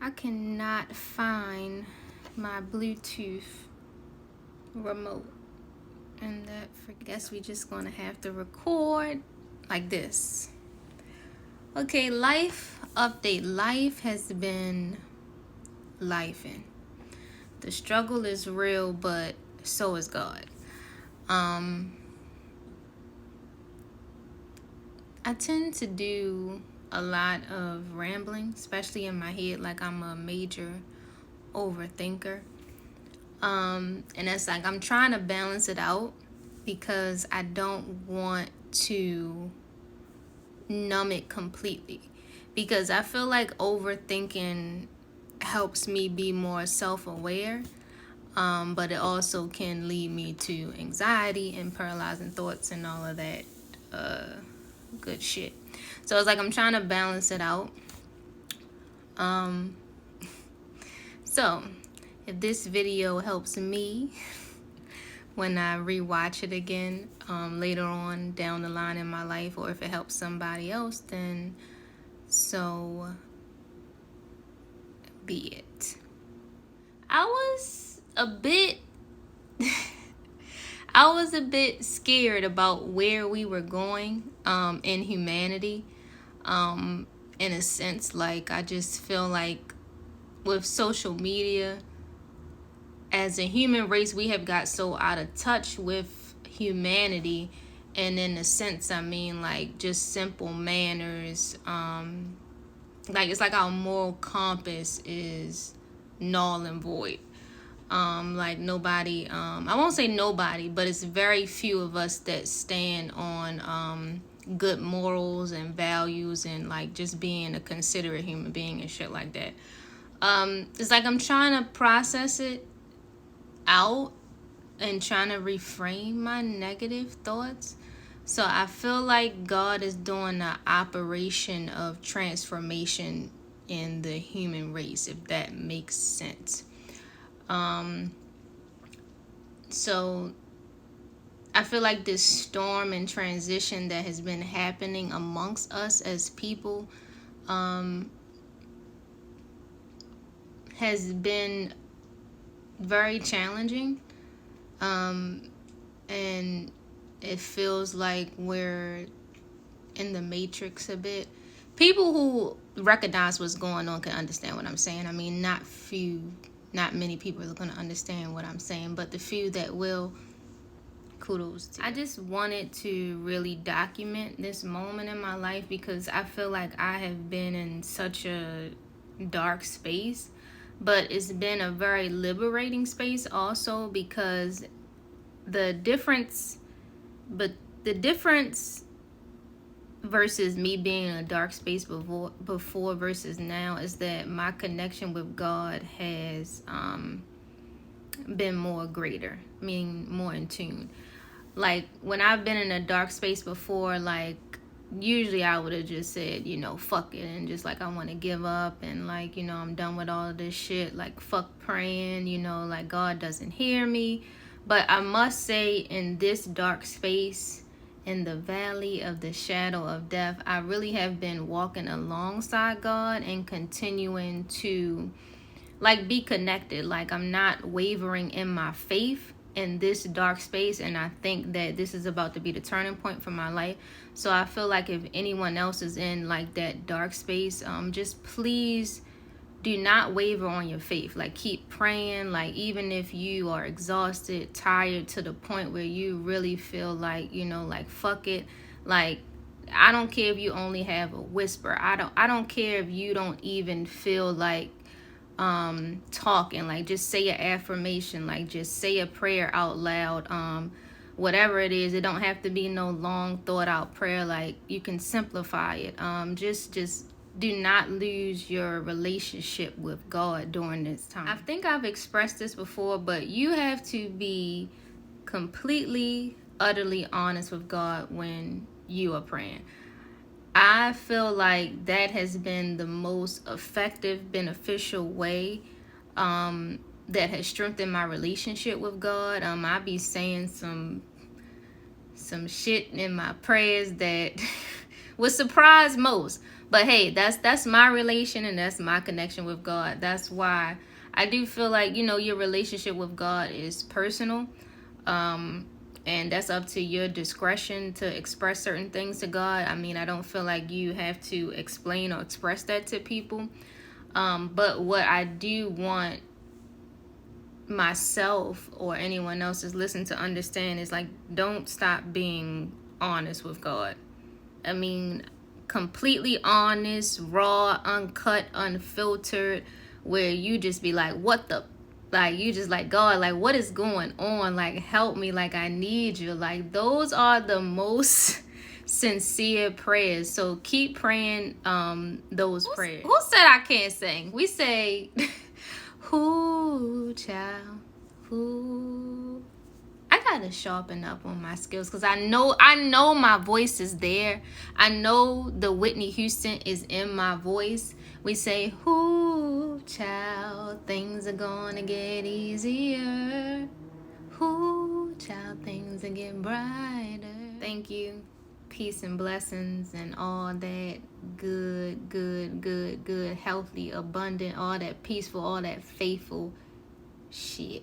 I cannot find my Bluetooth remote, and I guess we just gonna have to record like this. Okay, life update. Life has been lifing. The struggle is real, but so is God. I tend to do a lot of rambling, especially in my head, like I'm a major overthinker. And it's like I'm trying to balance it out because I don't want to numb it completely. Because I feel like overthinking helps me be more self-aware, but it also can lead me to anxiety and paralyzing thoughts and all of that good shit. So it's like I'm trying to balance it out. So if this video helps me when I rewatch it again later on down the line in my life, or if it helps somebody else, then so be it. I was a bit scared about where we were going in humanity. In a sense, like I just feel like with social media, as a human race, we have got so out of touch with humanity. And in a sense, I mean, like just simple manners. Like it's like our moral compass is null and void. Like nobody, I won't say nobody, but it's very few of us that stand on good morals and values and like just being a considerate human being and shit like that. It's like I'm trying to process it out and trying to reframe my negative thoughts. So I feel like God is doing an operation of transformation in the human race, if that makes sense. So I feel like this storm and transition that has been happening amongst us as people has been very challenging. And it feels like we're in the matrix a bit. People who recognize what's going on can understand what I'm saying. I mean, not many people are going to understand what I'm saying, but the few that will, kudos to you. I just wanted to really document this moment in my life because I feel like I have been in such a dark space, but it's been a very liberating space also, because the difference versus me being in a dark space before versus now is that my connection with God has been more greater, meaning more in tune. Like when I've been in a dark space before, like usually I would have just said, fuck it, and just like I want to give up, and like, I'm done with all of this shit, like fuck praying, like God doesn't hear me. But I must say, in this dark space, in the valley of the shadow of death, I really have been walking alongside God and continuing to like be connected. Like I'm not wavering in my faith in this dark space, and I think that this is about to be the turning point for my life. So I feel like if anyone else is in like that dark space, just please do not waver on your faith. Like keep praying. Like even if you are exhausted, tired to the point where you really feel like, like fuck it. Like I don't care if you only have a whisper. I don't care if you don't even feel like talking. Like just say an affirmation, like just say a prayer out loud. Whatever it is, it don't have to be no long thought out prayer. Like you can simplify it. Just do not lose your relationship with God during this time. I think I've expressed this before, but you have to be completely, utterly honest with God when you are praying. I feel like that has been the most effective, beneficial way that has strengthened my relationship with God. I be saying some shit in my prayers that would surprise most. But hey, that's my relation and that's my connection with God. That's why I do feel like, your relationship with God is personal. Um and that's up to your discretion to express certain things to God. I mean, I don't feel like you have to explain or express that to people. But what I do want myself or anyone else is listening to understand is like, don't stop being honest with God. I mean, completely honest, raw, uncut, unfiltered, where you just be like, what the, like, you just like, God, like, what is going on? Like, help me, like, I need you. Like, those are the most sincere prayers. So keep praying those prayers. Who said I can't sing? We say, who, child, who. I gotta sharpen up on my skills because I know my voice is there. I know the Whitney Houston is in my voice. We say, "Whoo, child, things are gonna get easier. Whoo, child, things are get brighter." Thank you. Peace and blessings and all that good, healthy, abundant, all that peaceful, all that faithful shit.